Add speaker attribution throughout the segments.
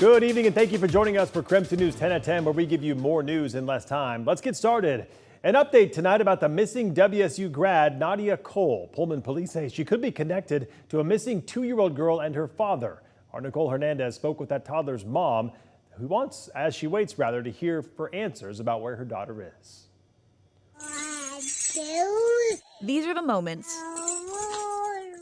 Speaker 1: Good evening and thank you for joining us for KREM News 10 at 10, where we give you more news in less time. Let's get started. An update tonight about the missing WSU grad Nadia Cole. Pullman police say she could be connected to a missing 2-year-old girl and her father. Our Nicole Hernandez spoke with that toddler's mom, who wants, as she waits to hear for answers about where her daughter is.
Speaker 2: These are the moments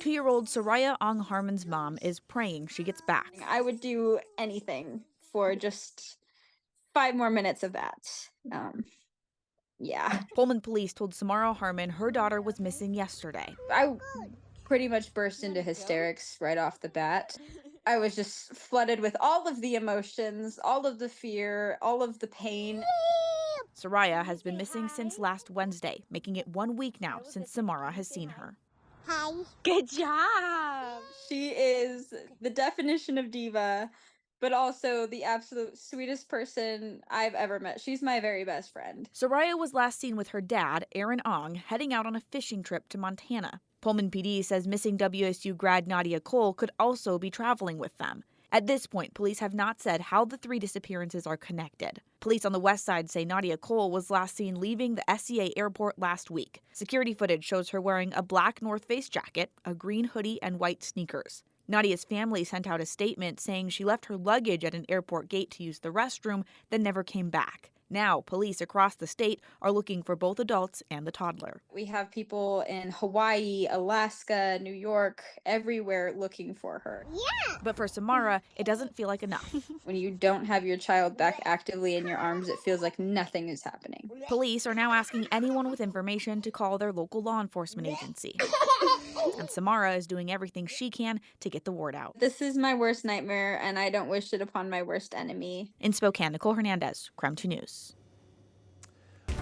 Speaker 2: 2-year-old Soraya Ong Harmon's mom is praying she gets back.
Speaker 3: I would do anything for just 5 more minutes of that. Yeah.
Speaker 2: Pullman police told Samara Harmon her daughter was missing yesterday.
Speaker 3: I pretty much burst into hysterics right off the bat. I was just flooded with all of the emotions, all of the fear, all of the pain.
Speaker 2: Soraya has been missing since last Wednesday, making it 1 week now since Samara has seen her.
Speaker 3: Hi. Good job. She is the definition of diva, but also the absolute sweetest person I've ever met. She's my very best friend.
Speaker 2: Soraya was last seen with her dad, Aaron Ong, heading out on a fishing trip to Montana. Pullman PD says missing WSU grad Nadia Cole could also be traveling with them. At this point, police have not said how the 3 disappearances are connected. Police on the west side say Nadia Cole was last seen leaving the SCA airport last week. Security footage shows her wearing a black North Face jacket, a green hoodie, and white sneakers. Nadia's family sent out a statement saying she left her luggage at an airport gate to use the restroom, then never came back. Now, police across the state are looking for both adults and the toddler.
Speaker 3: We have people in Hawaii, Alaska, New York, everywhere looking for her.
Speaker 2: Yeah! But for Samara, it doesn't feel like enough.
Speaker 3: When you don't have your child back actively in your arms, it feels like nothing is happening.
Speaker 2: Police are now asking anyone with information to call their local law enforcement agency. And Samara is doing everything she can to get the word out.
Speaker 3: This is my worst nightmare, and I don't wish it upon my worst enemy.
Speaker 2: In Spokane, Nicole Hernandez, KREM 2 News.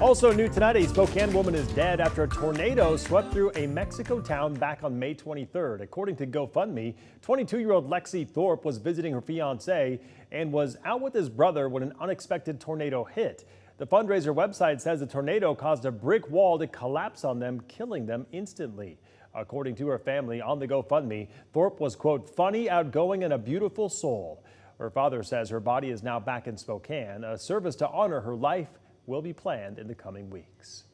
Speaker 1: Also new tonight, a Spokane woman is dead after a tornado swept through a Mexico town back on May 23rd. According to GoFundMe, 22-year-old Lexi Thorpe was visiting her fiancé and was out with his brother when an unexpected tornado hit. The fundraiser website says the tornado caused a brick wall to collapse on them, killing them instantly. According to her family on the GoFundMe, Thorpe was, quote, funny, outgoing, and a beautiful soul. Her father says her body is now back in Spokane. A service to honor her life will be planned in the coming weeks.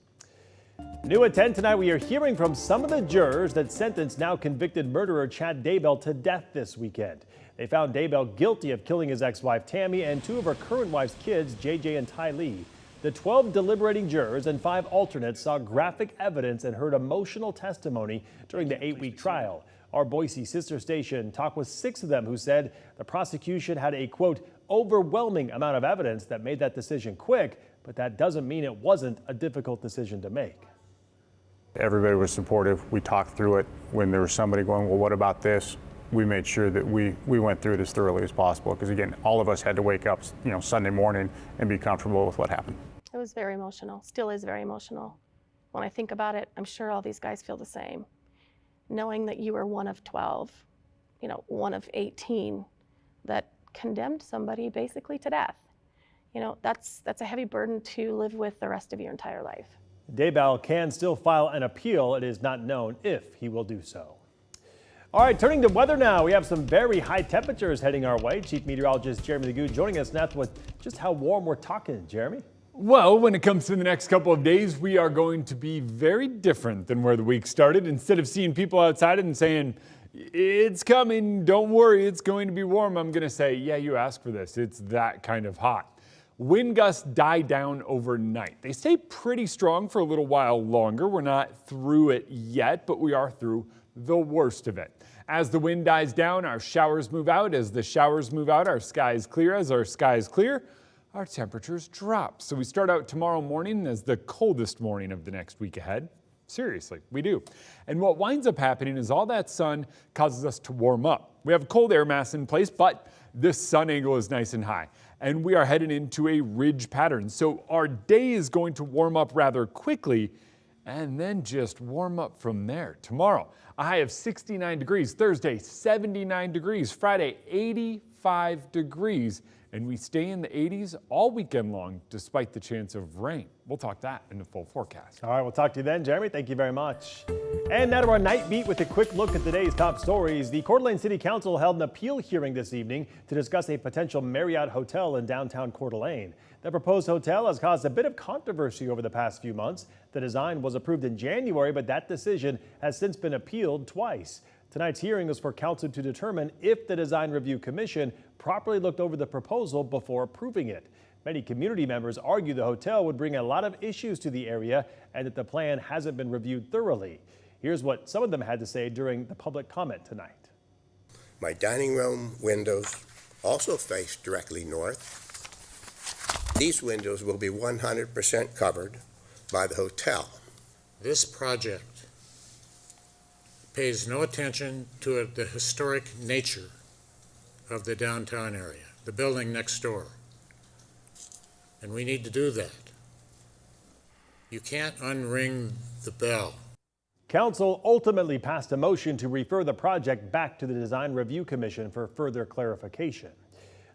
Speaker 1: New at 10 tonight, we are hearing from some of the jurors that sentenced now convicted murderer Chad Daybell to death this weekend. They found Daybell guilty of killing his ex-wife Tammy and 2 of her current wife's kids, JJ and Ty Lee. The 12 deliberating jurors and 5 alternates saw graphic evidence and heard emotional testimony during the 8-week trial. Our Boise sister station talked with 6 of them who said the prosecution had a, quote, overwhelming amount of evidence that made that decision quick, but that doesn't mean it wasn't a difficult decision to make.
Speaker 4: Everybody was supportive. We talked through it. When there was somebody going, well, what about this? We made sure that we went through it as thoroughly as possible, because again, all of us had to wake up, Sunday morning and be comfortable with what happened.
Speaker 5: It was very emotional, still is very emotional. When I think about it, I'm sure all these guys feel the same. Knowing that you were one of 12, one of 18 that condemned somebody basically to death. That's a heavy burden to live with the rest of your entire life.
Speaker 1: Daybell can still file an appeal. It is not known if he will do so. All right, turning to weather now. We have some very high temperatures heading our way. Chief Meteorologist Jeremy Legoo joining us now with just how warm we're talking. Jeremy?
Speaker 6: Well, when it comes to the next couple of days, we are going to be very different than where the week started. Instead of seeing people outside and saying, it's coming, don't worry, it's going to be warm, I'm going to say, yeah, you asked for this. It's that kind of hot. Wind gusts die down overnight. They stay pretty strong for a little while longer. We're not through it yet, but we are through the worst of it. As the wind dies down, our showers move out. As the showers move out, our skies clear. As our skies clear, our temperatures drop. So we start out tomorrow morning as the coldest morning of the next week ahead. Seriously, we do. And what winds up happening is all that sun causes us to warm up. We have a cold air mass in place, but this sun angle is nice and high. And we are headed into a ridge pattern. So our day is going to warm up rather quickly and then just warm up from there. Tomorrow, A high of 69 degrees. Thursday, 79 degrees. Friday, 85 degrees. And we stay in the 80s all weekend long, despite the chance of rain. We'll talk that in the full forecast.
Speaker 1: All right, we'll talk to you then, Jeremy. Thank you very much. And now to our night beat with a quick look at today's top stories. The Coeur d'Alene City Council held an appeal hearing this evening to discuss a potential Marriott hotel in downtown Coeur d'Alene. The proposed hotel has caused a bit of controversy over the past few months. The design was approved in January, but that decision has since been appealed twice. Tonight's hearing was for council to determine if the Design Review Commission properly looked over the proposal before approving it. Many community members argue the hotel would bring a lot of issues to the area and that the plan hasn't been reviewed thoroughly. Here's what some of them had to say during the public comment tonight.
Speaker 7: My dining room windows also face directly north. These windows will be 100% covered by the hotel.
Speaker 8: This project pays no attention to the historic nature of the downtown area, the building next door. And we need to do that. You can't unring the bell.
Speaker 1: Council ultimately passed a motion to refer the project back to the Design Review Commission for further clarification.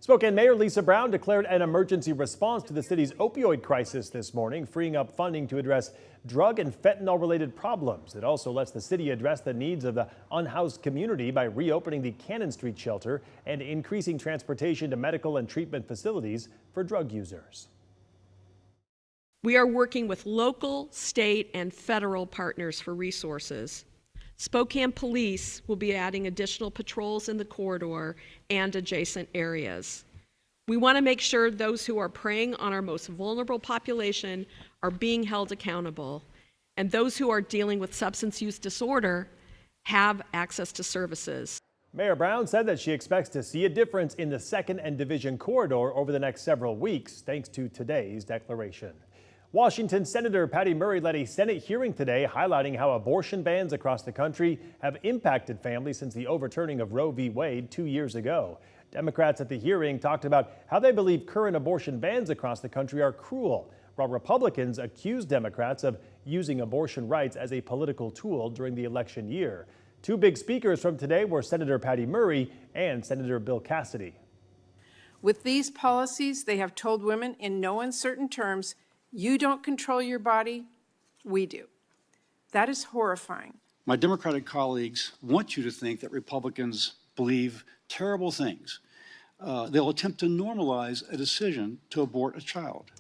Speaker 1: Spokane Mayor Lisa Brown declared an emergency response to the city's opioid crisis this morning, freeing up funding to address drug and fentanyl-related problems. It also lets the city address the needs of the unhoused community by reopening the Cannon Street shelter and increasing transportation to medical and treatment facilities for drug users.
Speaker 9: We are working with local, state, and federal partners for resources. Spokane Police will be adding additional patrols in the corridor and adjacent areas. We want to make sure those who are preying on our most vulnerable population are being held accountable, and those who are dealing with substance use disorder have access to services.
Speaker 1: Mayor Brown said that she expects to see a difference in the 2nd and Division corridor over the next several weeks, thanks to today's declaration. Washington Senator Patty Murray led a Senate hearing today highlighting how abortion bans across the country have impacted families since the overturning of Roe v. Wade 2 years ago. Democrats at the hearing talked about how they believe current abortion bans across the country are cruel, while Republicans accused Democrats of using abortion rights as a political tool during the election year. Two big speakers from today were Senator Patty Murray and Senator Bill Cassidy.
Speaker 10: With these policies, they have told women in no uncertain terms, you don't control your body, we do. That is horrifying.
Speaker 11: My Democratic colleagues want you to think that Republicans believe terrible things. They'll attempt to normalize a decision to abort a child.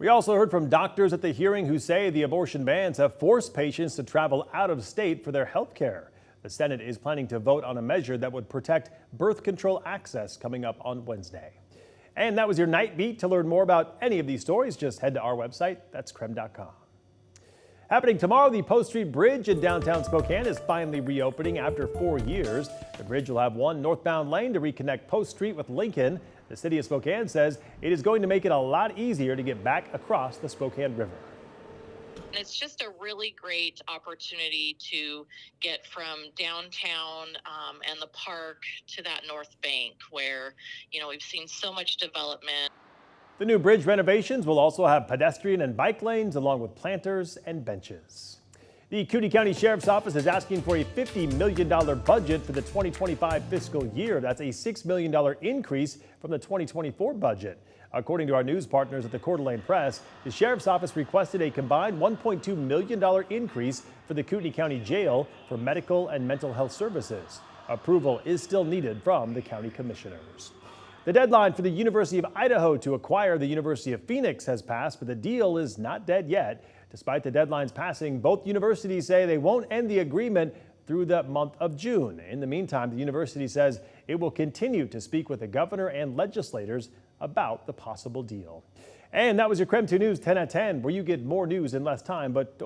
Speaker 1: We also heard from doctors at the hearing who say the abortion bans have forced patients to travel out of state for their health care. The Senate is planning to vote on a measure that would protect birth control access coming up on Wednesday. And that was your night beat. To learn more about any of these stories, just head to our website. That's KREM.com. Happening tomorrow, the Post Street Bridge in downtown Spokane is finally reopening after 4 years. The bridge will have one northbound lane to reconnect Post Street with Lincoln. The city of Spokane says it is going to make it a lot easier to get back across the Spokane River.
Speaker 12: And it's just a really great opportunity to get from downtown and the park to that north bank where, we've seen so much development.
Speaker 1: The new bridge renovations will also have pedestrian and bike lanes along with planters and benches. The Cooney County Sheriff's Office is asking for a $50 million budget for the 2025 fiscal year. That's a $6 million increase from the 2024 budget. According to our news partners at the Coeur d'Alene Press, the Sheriff's Office requested a combined $1.2 million increase for the Cooney County Jail for medical and mental health services. Approval is still needed from the county commissioners. The deadline for the University of Idaho to acquire the University of Phoenix has passed, but the deal is not dead yet. Despite the deadline's passing, both universities say they won't end the agreement through the month of June. In the meantime, the university says it will continue to speak with the governor and legislators about the possible deal. And that was your KREM 2 News 10 at 10, where you get more news in less time, but